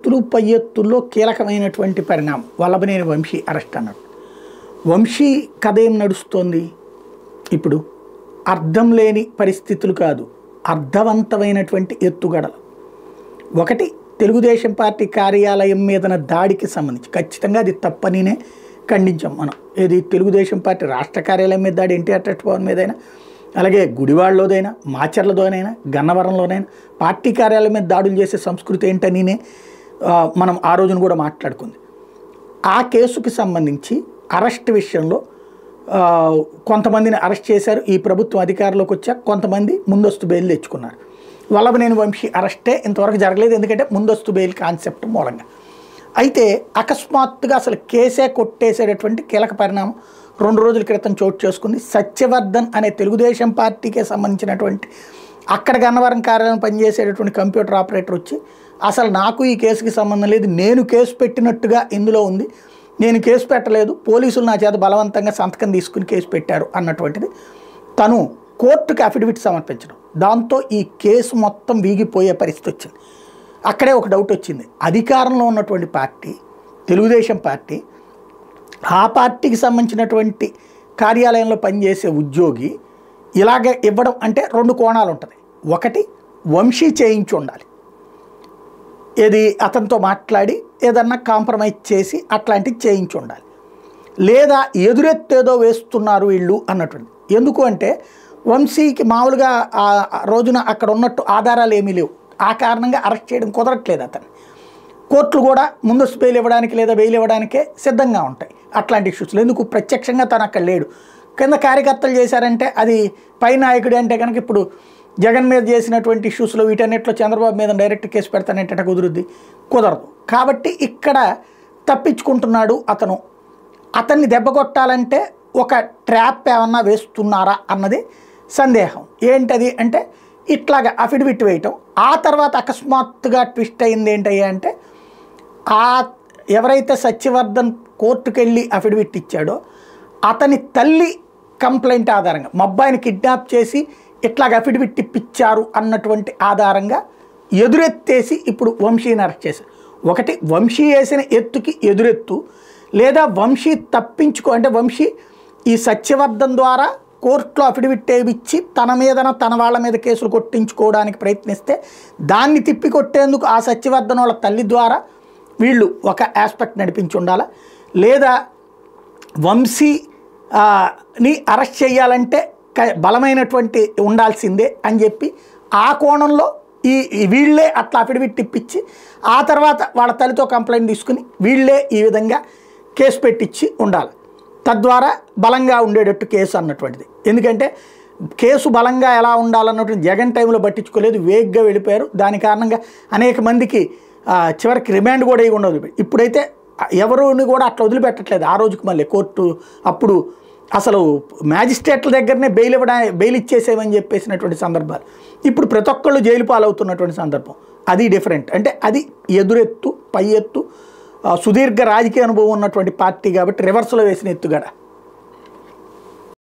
ఎత్తులు పై ఎత్తుల్లో కీలకమైనటువంటి పరిణామం వల్లభనేని వంశీ అరెస్ట్ అన్నాడు. వంశీ కథ ఏం నడుస్తోంది ఇప్పుడు? అర్థం లేని పరిస్థితులు కాదు, అర్థవంతమైనటువంటి ఎత్తుగడలు. ఒకటి, తెలుగుదేశం పార్టీ కార్యాలయం మీదన దాడికి సంబంధించి ఖచ్చితంగా అది తప్పనినే ఖండించాం మనం. ఏది తెలుగుదేశం పార్టీ రాష్ట్ర కార్యాలయం మీద దాడి, ఎన్టీఆర్ ట్రస్ట్ భవన్ మీదైనా, అలాగే గుడివాడలోదైనా, మాచర్లలోనైనా, గన్నవరంలోనైనా పార్టీ కార్యాలయం మీద దాడులు చేసే సంస్కృతి ఏంటనినే మనం ఆ రోజున కూడా మాట్లాడుకుంది. ఆ కేసుకి సంబంధించి అరెస్ట్ విషయంలో కొంతమందిని అరెస్ట్ చేశారు. ఈ ప్రభుత్వం అధికారంలోకి వచ్చాక కొంతమంది ముందస్తు బెయిల్ తెచ్చుకున్నారు. వల్లభనేని వంశీ అరెస్టే ఇంతవరకు జరగలేదు, ఎందుకంటే ముందస్తు బెయిల్ కాన్సెప్ట్ మూలంగా. అయితే అకస్మాత్తుగా అసలు కేసే కొట్టేసేటటువంటి కీలక పరిణామం 2 రోజుల క్రితం చోటు చేసుకుంది. సత్యవర్ధన్ అనే తెలుగుదేశం పార్టీకే సంబంధించినటువంటి అక్కడ గన్నవరం కార్యాలయం పనిచేసేటటువంటి కంప్యూటర్ ఆపరేటర్ వచ్చి అసలు నాకు ఈ కేసుకి సంబంధం లేదు, నేను కేసు పెట్టినట్టుగా ఇందులో ఉంది, నేను కేసు పెట్టలేదు, పోలీసులు నా చేత బలవంతంగా సంతకం తీసుకుని కేసు పెట్టారు అన్నటువంటిది తను కోర్టుకి అఫిడవిట్ సమర్పించడం. దాంతో ఈ కేసు మొత్తం వీగిపోయే పరిస్థితి వచ్చింది. అక్కడే ఒక డౌట్ వచ్చింది, అధికారంలో ఉన్నటువంటి పార్టీ తెలుగుదేశం పార్టీ, ఆ పార్టీకి సంబంధించినటువంటి కార్యాలయంలో పనిచేసే ఉద్యోగి ఇలాగే ఇవ్వడం అంటే 2 కోణాలు ఉంటుంది. ఒకటి, వంశీ చేయించి ఉండాలి, ఏది అతనితో మాట్లాడి ఏదన్నా కాంప్రమైజ్ చేసి అట్లాంటివి చేయించి ఉండాలి, లేదా ఎదురెత్తేదో వేస్తున్నారు వీళ్ళు అన్నటువంటి. ఎందుకు అంటే వంశీకి మామూలుగా ఆ రోజున అక్కడ ఉన్నట్టు ఆధారాలు ఏమీ లేవు, ఆ కారణంగా అరెస్ట్ చేయడం కుదరట్లేదు అతన్ని. కోర్టులు కూడా ముందస్తు బెయిల్ ఇవ్వడానికి లేదా బెయిల్ ఇవ్వడానికే సిద్ధంగా ఉంటాయి అట్లాంటి ఇష్యూస్లో. ఎందుకు ప్రత్యక్షంగా తను అక్కడ లేడు, కింద కార్యకర్తలు చేశారంటే అది పై నాయకుడు అంటే కనుక ఇప్పుడు జగన్ మీద చేసినటువంటి ఇష్యూస్లో వీటన్నిటిలో చంద్రబాబు మీద డైరెక్ట్ కేసు పెడతానంటే కుదురుద్ది, కుదరదు. కాబట్టి ఇక్కడ తప్పించుకుంటున్నాడు అతను. అతన్ని దెబ్బ కొట్టాలంటే ఒక ట్రాప్ ఏమన్నా వేస్తున్నారా అన్నది సందేహం. ఏంటది అంటే ఇట్లాగా అఫిడవిట్ వేయటం. ఆ తర్వాత అకస్మాత్తుగా ట్విస్ట్ అయింది ఏంటయ్యా అంటే ఎవరైతే సత్యవర్ధన్ కోర్టుకు వెళ్ళి అఫిడవిట్ ఇచ్చాడో అతని తల్లి కంప్లైంట్ ఆధారంగా మా అబ్బాయిని కిడ్నాప్ చేసి ఇట్లాగ అఫిడవిట్ ఇప్పించారు అన్నటువంటి ఆధారంగా ఎదురెత్తేసి ఇప్పుడు వంశీని అరెస్ట్ చేశారు. ఒకటి, వంశీ వేసిన ఎత్తుకి ఎదురెత్తు, లేదా వంశీ తప్పించుకో అంటే వంశీ ఈ సత్యవర్ధన్ ద్వారా కోర్టులో అఫిడవిట్ ఇచ్చి తన మీదన తన వాళ్ళ మీద కేసులు కొట్టించుకోవడానికి ప్రయత్నిస్తే దాన్ని తిప్పికొట్టేందుకు ఆ సత్యవర్ధన్ వాళ్ళ తల్లి ద్వారా వీళ్ళు ఒక ఆస్పెక్ట్ నడిపించి ఉండాలా, లేదా వంశీని అరెస్ట్ చేయాలంటే బలమైనటువంటి ఉండాల్సిందే అని చెప్పి ఆ కోణంలో వీళ్ళే అట్లా అఫిడవిట్ ఇప్పించి ఆ తర్వాత వాళ్ళ తల్లితో కంప్లైంట్ తీసుకుని వీళ్ళే ఈ విధంగా కేసు పెట్టించి ఉండాలి. తద్వారా బలంగా ఉండేటట్టు కేసు అన్నటువంటిది. ఎందుకంటే కేసు బలంగా ఎలా ఉండాలన్నటువంటి జగన్ టైంలో పట్టించుకోలేదు, వేగ్గా వెళ్ళిపోయారు. దాని కారణంగా అనేక మందికి చివరికి రిమాండ్ కూడా ఇవి ఉండదు. ఇప్పుడైతే ఎవరిని కూడా అట్లా వదిలిపెట్టట్లేదు. ఆ రోజుకి మళ్ళీ కోర్టు అప్పుడు అసలు మ్యాజిస్ట్రేట్ల దగ్గరనే బెయిల్ ఇచ్చేసేమని చెప్పేసినటువంటి సందర్భాలు. ఇప్పుడు ప్రతి ఒక్కళ్ళు జైలు పాలవుతున్నటువంటి సందర్భం. అది డిఫరెంట్. అంటే అది ఎదురెత్తు పై ఎత్తు సుదీర్ఘ రాజకీయ అనుభవం ఉన్నటువంటి పార్టీ కాబట్టి రివర్స్లో వేసిన ఎత్తుగడ.